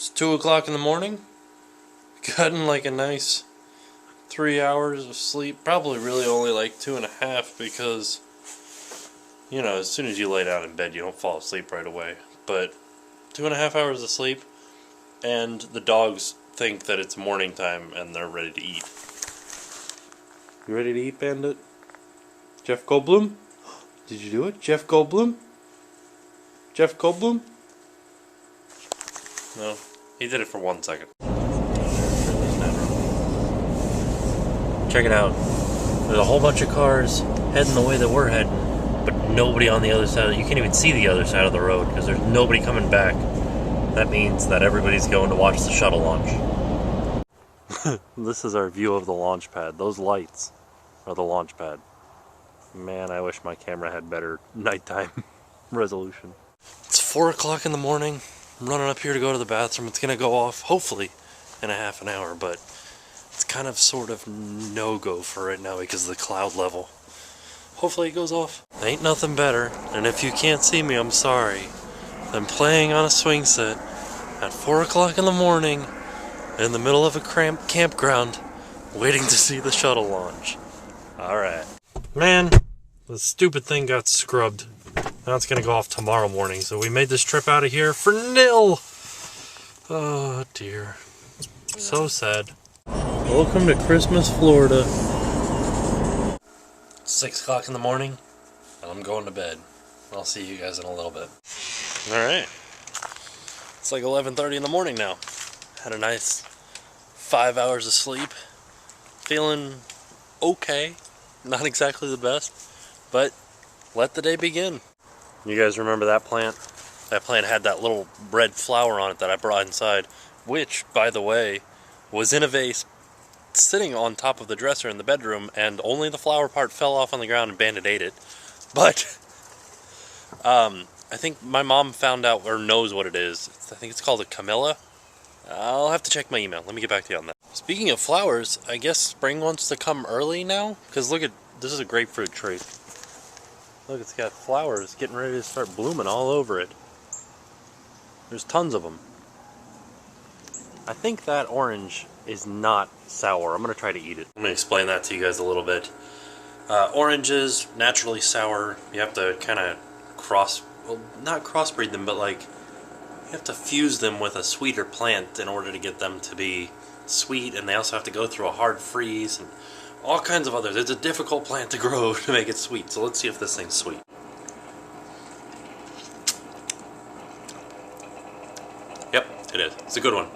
It's 2 o'clock in the morning. Gotten like a nice 3 hours of sleep. Probably really only like 2.5 because, you know, as soon as you lay down in bed you don't fall asleep right away. But 2.5 hours of sleep, and the dogs think that it's morning time and they're ready to eat. You ready to eat, Bandit? Jeff Goldblum? Did you do it? Jeff Goldblum? Jeff Goldblum? No, he did it for 1 second. Check it out. There's a whole bunch of cars heading the way that we're heading, but nobody on the other side. You can't even see the other side of the road because there's nobody coming back. That means that everybody's going to watch the shuttle launch. This is our view of the launch pad. Those lights are the launch pad. Man, I wish my camera had better nighttime resolution. It's 4 o'clock in the morning. I'm running up here to go to the bathroom. It's gonna go off, hopefully, in a half an hour, but it's kind of sort of no-go for right now because of the cloud level. Hopefully it goes off. Ain't nothing better, and if you can't see me, I'm sorry. I'm playing on a swing set at 4 o'clock in the morning in the middle of a campground waiting to see the shuttle launch. Alright. Man, the stupid thing got scrubbed. Now it's going to go off tomorrow morning, so we made this trip out of here for nil! Oh dear. So sad. Welcome to Christmas, Florida. 6 o'clock in the morning, and I'm going to bed. I'll see you guys in a little bit. Alright. It's like 11:30 in the morning now. Had a nice 5 hours of sleep. Feeling okay. Not exactly the best, but let the day begin. You guys remember that plant? That plant had that little red flower on it that I brought inside, which, by the way, was in a vase sitting on top of the dresser in the bedroom, and only the flower part fell off on the ground and Bandit ate it. But I think my mom found out or knows what it is. I think it's called a camellia. I'll have to check my email. Let me get back to you on that. Speaking of flowers, I guess spring wants to come early now, because look at, this is a grapefruit tree. Look, it's got flowers getting ready to start blooming all over it. There's tons of them. I think that orange is not sour. I'm going to try to eat it. Let me explain that to you guys a little bit. Oranges, naturally sour. You have to kind of not crossbreed them, but like, you have to fuse them with a sweeter plant in order to get them to be sweet, and they also have to go through a hard freeze and all kinds of others. It's a difficult plant to grow to make it sweet, so let's see if this thing's sweet. Yep, it is. It's a good one.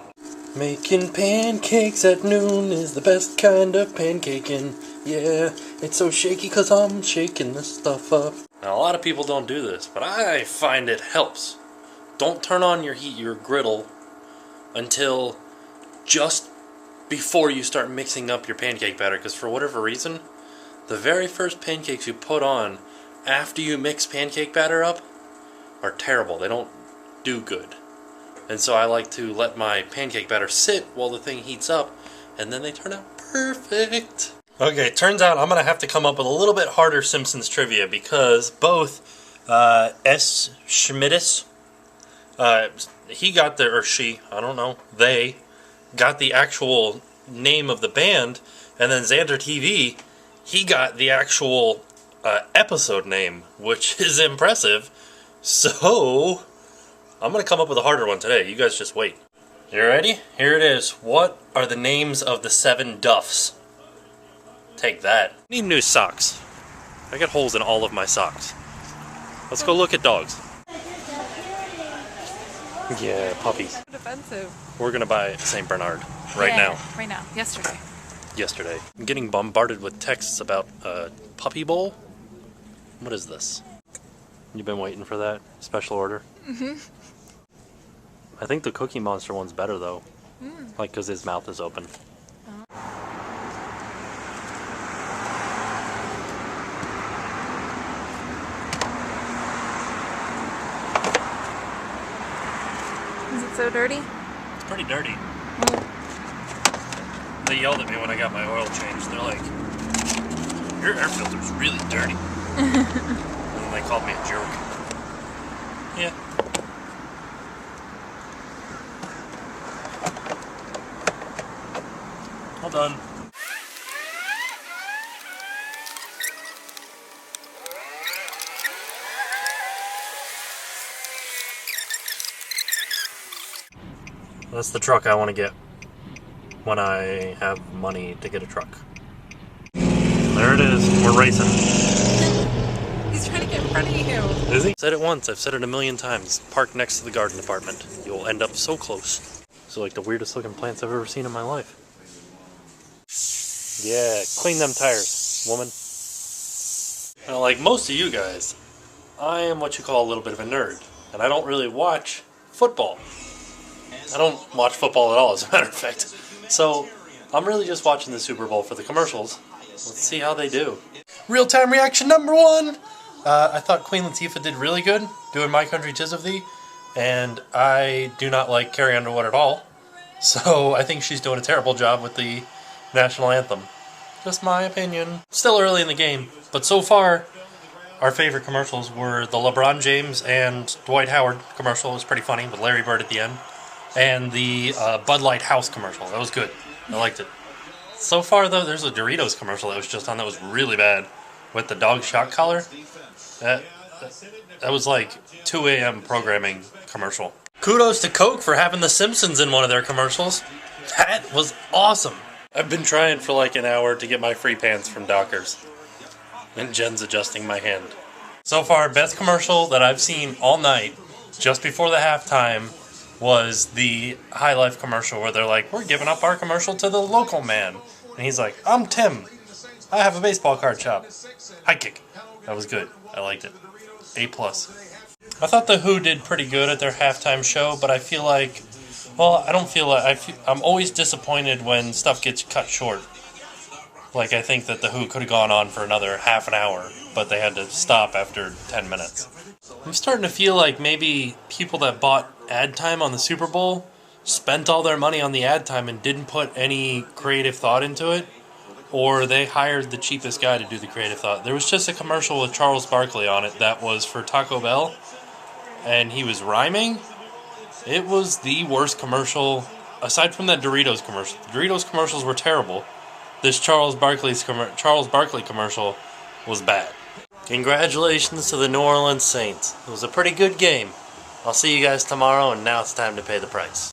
Making pancakes at noon is the best kind of pancaking. Yeah, it's so shaky cause I'm shaking this stuff up. Now, a lot of people don't do this, but I find it helps. Don't turn on your griddle until just before you start mixing up your pancake batter, because for whatever reason, the very first pancakes you put on after you mix pancake batter up are terrible. They don't do good. And so I like to let my pancake batter sit while the thing heats up, and then they turn out perfect. Okay, it turns out I'm going to have to come up with a little bit harder Simpsons trivia, because both S. Schmittis, he got the, or she, I don't know, they got the actual name of the band, and then Xander TV, he got the actual episode name, which is impressive. So I'm going to come up with a harder one today. You guys just wait. You ready? Here it is. What are the names of the 7 Duffs? Take that. I need new socks. I got holes in all of my socks. Let's go look at dogs. Yeah, puppies. Defensive. We're gonna buy St. Bernard right now. Right now. Yesterday. Yesterday. I'm getting bombarded with texts about puppy bowl. What is this? You've been waiting for that special order? Mm-hmm. I think the Cookie Monster one's better though. Like, cause his mouth is open. Is it so dirty? It's pretty dirty. They yelled at me when I got my oil changed. They're like, your air filter's really dirty. And then they called me a jerk. Yeah. done. That's the truck I want to get when I have money to get a truck. There it is. We're racing. He's trying to get in front of you. Is he? I've said it once. I've said it a million times. Park next to the garden department. You'll end up so close. These are like the weirdest looking plants I've ever seen in my life. Yeah, clean them tires, woman. Now, like most of you guys, I am what you call a little bit of a nerd. And I don't really watch football. I don't watch football at all, as a matter of fact. So, I'm really just watching the Super Bowl for the commercials. Let's see how they do. Real-time reaction number 1! I thought Queen Latifah did really good, doing My Country 'Tis of Thee. And I do not like Carrie Underwood at all. So, I think she's doing a terrible job with the national anthem. Just my opinion. Still early in the game, but so far, our favorite commercials were the LeBron James and Dwight Howard commercial. It was pretty funny, with Larry Bird at the end. And the Bud Light House commercial. That was good. I liked it. So far, though, there's a Doritos commercial that was just on that was really bad. With the dog shock collar. That was like 2 a.m. programming commercial. Kudos to Coke for having The Simpsons in one of their commercials. That was awesome. I've been trying for like an hour to get my free pants from Dockers. And Jen's adjusting my hand. So far, best commercial that I've seen all night, just before the halftime, was the High Life commercial where they're like, we're giving up our commercial to the local man. And he's like, I'm Tim. I have a baseball card shop. High kick. That was good. I liked it. A+. I thought The Who did pretty good at their halftime show, but I feel like, well, I don't feel like, I'm always disappointed when stuff gets cut short. Like, I think that The Who could have gone on for another half an hour, but they had to stop after 10 minutes. I'm starting to feel like maybe people that bought ad time on the Super Bowl spent all their money on the ad time and didn't put any creative thought into it, or they hired the cheapest guy to do the creative thought. There was just a commercial with Charles Barkley on it that was for Taco Bell, and he was rhyming. It was the worst commercial, aside from that Doritos commercial. The Doritos commercials were terrible. This Charles Barkley commercial was bad. Congratulations to the New Orleans Saints. It was a pretty good game. I'll see you guys tomorrow, and now it's time to pay the price.